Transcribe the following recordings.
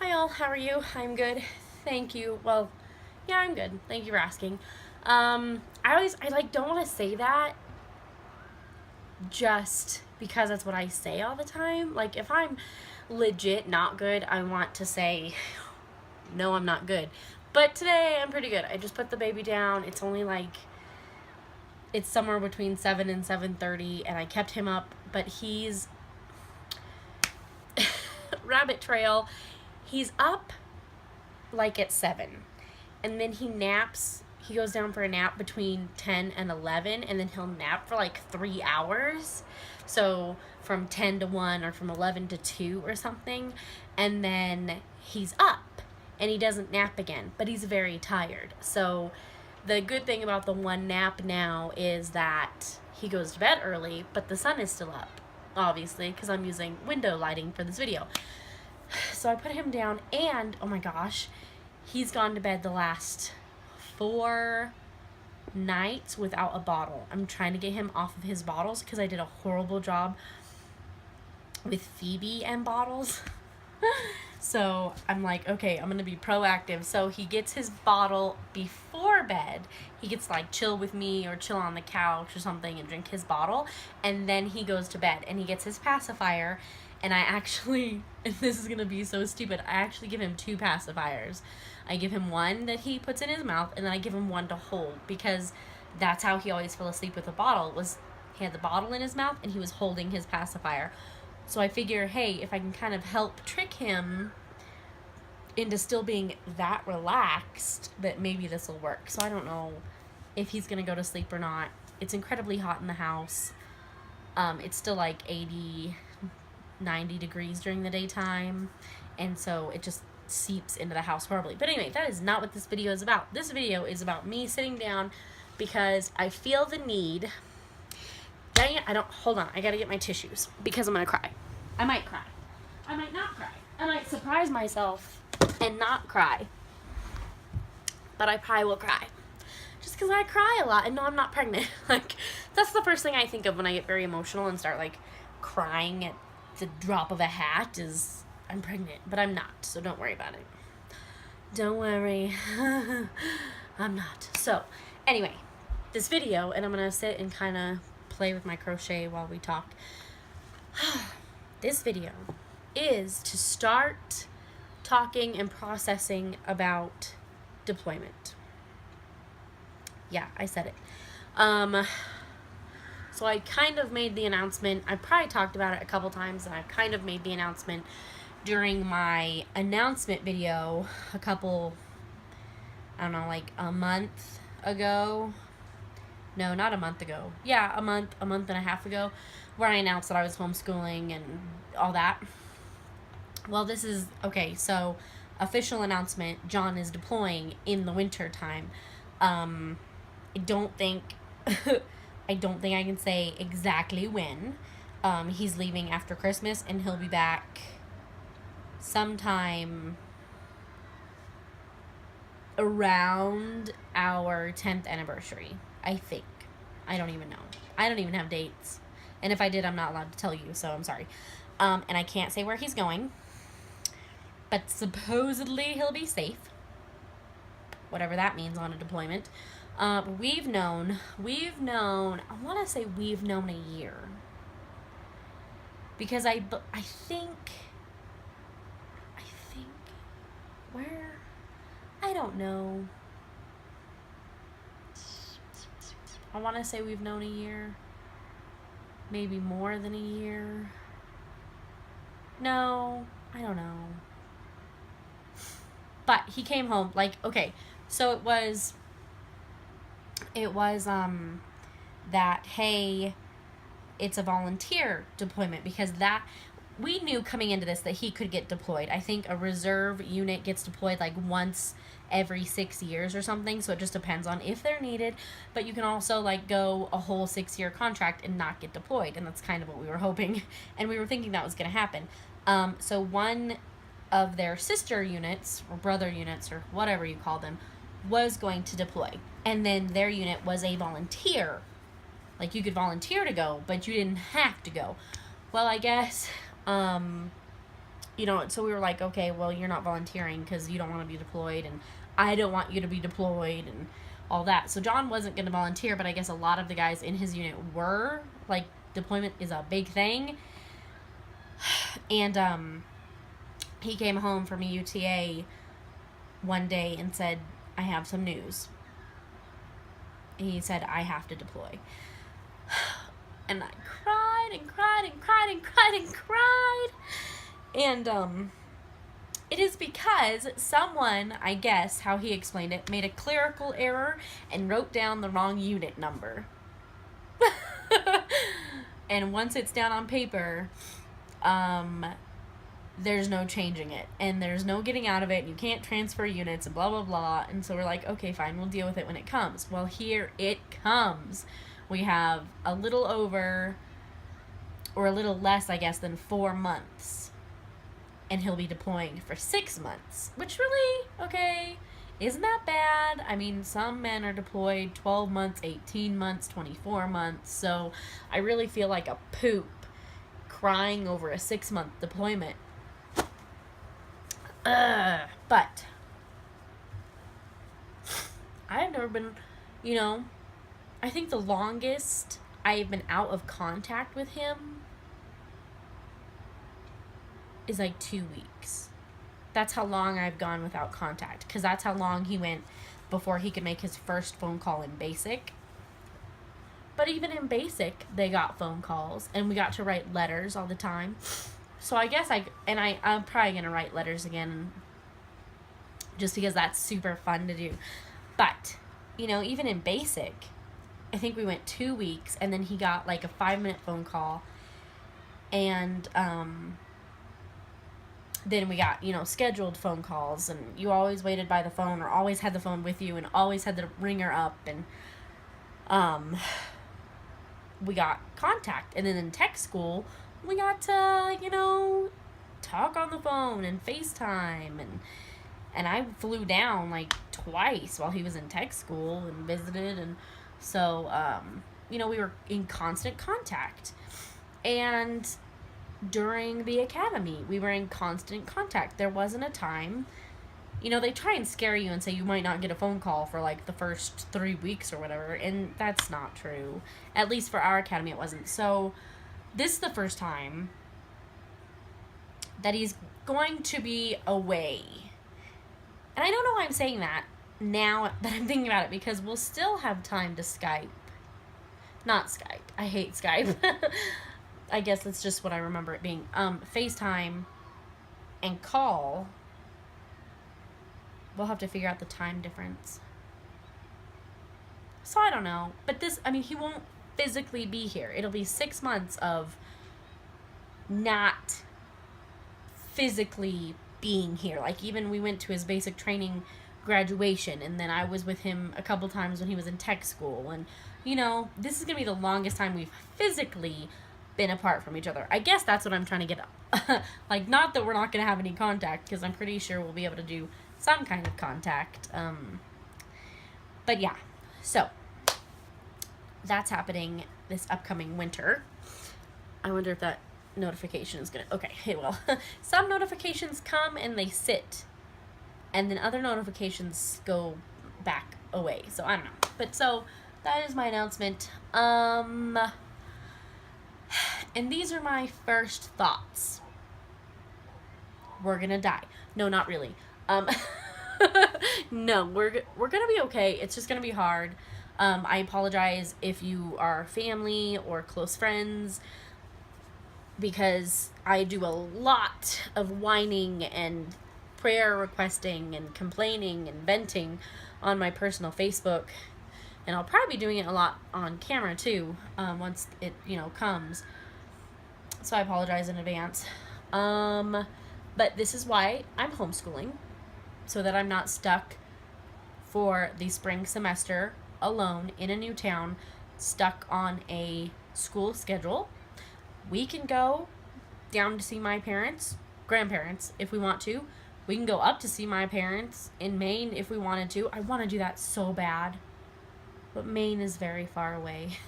Hi all, how are you? I'm good. Thank you. Well, yeah, I'm good. Thank you for asking. I don't want to say that just because that's what I say all the time. Like if I'm legit not good, I want to say no, I'm not good. But today I'm pretty good. I just put the baby down. It's only like it's somewhere between 7 and 7:30 and I kept him up, but he's rabbit trail. He's up like at 7. And then he naps. He goes down for a nap between 10 and 11, and then he'll nap for like 3 hours. So from 10 to 1 or from 11 to 2 or something. And then he's up and he doesn't nap again, but he's very tired. So the good thing about the one nap now is that he goes to bed early, but the sun is still up, obviously, because I'm using window lighting for this video. So I put him down, and oh my gosh, he's gone to bed the last 4 nights without a bottle. I'm trying to get him off of his bottles because I did a horrible job with Phoebe and bottles. So I'm like, okay, I'm going to be proactive. So he gets his bottle before bed. He gets like chill with me or chill on the couch or something and drink his bottle. And then he goes to bed and he gets his pacifier. And I actually, and this is going to be so stupid, I actually give him 2 pacifiers. I give him one that he puts in his mouth, and then I give him one to hold, because that's how he always fell asleep with the bottle, was he had the bottle in his mouth and he was holding his pacifier. So I figure, hey, if I can kind of help trick him into still being that relaxed, that maybe this will work. So I don't know if he's going to go to sleep or not. It's incredibly hot in the house. It's still like 80, 90 degrees during the daytime, and so it just seeps into the house horribly. But anyway, that is not what this video is about. This video is about me sitting down because I feel the need. Dang it, hold on, I gotta get my tissues because I'm gonna cry. I might cry. I might not cry. I might surprise myself and not cry. But I probably will cry. Just because I cry a lot, and no, I'm not pregnant. Like, that's the first thing I think of when I get very emotional and start like crying at the drop of a hat is I'm pregnant, but I'm not, so don't worry about it. Don't worry. I'm not. So anyway, this video, and I'm gonna sit and kind of play with my crochet while we talk. This video is to start talking and processing about deployment. Yeah, I said it. So I kind of made the announcement. I probably talked about it a couple times, and I kind of made the announcement during my announcement video a couple, I don't know, like a month ago. No, not a month ago. Yeah, a month and a half ago, where I announced that I was homeschooling and all that. Well, this is, okay, so official announcement, John is deploying in the winter time. I don't think I can say exactly when. He's leaving after Christmas, and he'll be back sometime around our 10th anniversary, I think. I don't even know. I don't even have dates. And if I did, I'm not allowed to tell you, so I'm sorry. And I can't say where he's going. But supposedly he'll be safe. Whatever that means on a deployment. We've known, I want to say we've known a year. Because I think, where, I don't know. I want to say we've known a year. Maybe more than a year. No, I don't know. But he came home, like, okay, so it was that, hey, it's a volunteer deployment, because that, we knew coming into this that he could get deployed. I think a reserve unit gets deployed like once every 6 years or something, so it just depends on if they're needed. But you can also like go a whole 6-year contract and not get deployed, and that's kind of what we were hoping, and we were thinking that was going to happen. So one of their sister units, or brother units, or whatever you call them, was going to deploy, and then their unit was a volunteer. Like, you could volunteer to go, but you didn't have to go. Well, I guess so we were like, okay, well, you're not volunteering because you don't want to be deployed, and I don't want you to be deployed, and all that. So John wasn't going to volunteer, but I guess a lot of the guys in his unit were. Like, deployment is a big thing. And he came home from a UTA one day and said, I have some news. He said, I have to deploy. And I cried and cried and cried and cried and cried. And it is because someone, I guess, how he explained it, made a clerical error and wrote down the wrong unit number. And once it's down on paper, there's no changing it, and there's no getting out of it, and you can't transfer units, and blah, blah, blah. And so we're like, okay, fine, we'll deal with it when it comes. Well, here it comes. We have a little over, or a little less, I guess, than 4 months. And he'll be deploying for 6 months, which really, okay, isn't that bad. I mean, some men are deployed 12 months, 18 months, 24 months. So I really feel like a poop crying over a 6-month deployment. But I've never been, I think the longest I've been out of contact with him is like 2 weeks. That's how long I've gone without contact, because that's how long he went before he could make his first phone call in basic. But even in basic, they got phone calls, and we got to write letters all the time. So I guess I'm probably going to write letters again, just because that's super fun to do. But, even in basic, I think we went 2 weeks, and then he got like a 5-minute phone call, and then we got, scheduled phone calls, and you always waited by the phone, or always had the phone with you, and always had the ringer up, and we got contact. And then in tech school, we got to, talk on the phone and FaceTime, and I flew down like twice while he was in tech school and visited, and so, we were in constant contact. And during the academy, we were in constant contact. There wasn't a time, they try and scare you and say you might not get a phone call for like the first 3 weeks or whatever, and that's not true. At least for our academy, it wasn't. So this is the first time that he's going to be away. And I don't know why I'm saying that now that I'm thinking about it, because we'll still have time to Skype. Not Skype. I hate Skype. I guess that's just what I remember it being. FaceTime and call. We'll have to figure out the time difference. So I don't know. But he won't physically be here. It'll be 6 months of not physically being here. Like, even we went to his basic training graduation, and then I was with him a couple times when he was in tech school. And, this is going to be the longest time we've physically been apart from each other. I guess that's what I'm trying to get at. Like, not that we're not going to have any contact, because I'm pretty sure we'll be able to do some kind of contact. But yeah, so that's happening this upcoming winter. I wonder if that notification is okay, it will. Some notifications come and they sit, and then other notifications go back away. So I don't know. But so that is my announcement. And these are my first thoughts. We're gonna die. No, not really. No, we're gonna be okay. It's just gonna be hard. I apologize if you are family or close friends, because I do a lot of whining and prayer requesting and complaining and venting on my personal Facebook, and I'll probably be doing it a lot on camera too, once it comes. So I apologize in advance. But this is why I'm homeschooling, so that I'm not stuck for the spring semester alone in a new town, stuck on a school schedule. We can go down to see my grandparents, if we want to. We can go up to see my parents in Maine if we wanted to. I want to do that so bad, but Maine is very far away.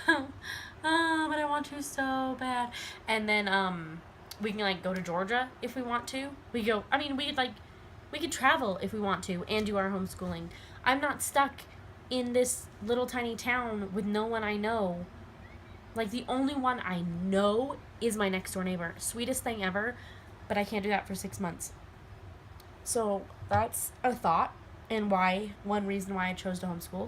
But I want to so bad. And then We can like go to Georgia if we want to. We could travel if we want to and do our homeschooling. I'm not stuck in this little tiny town with no one I know. Like, the only one I know is my next door neighbor. Sweetest thing ever, but I can't do that for 6 months. So that's a thought, and one reason why I chose to homeschool.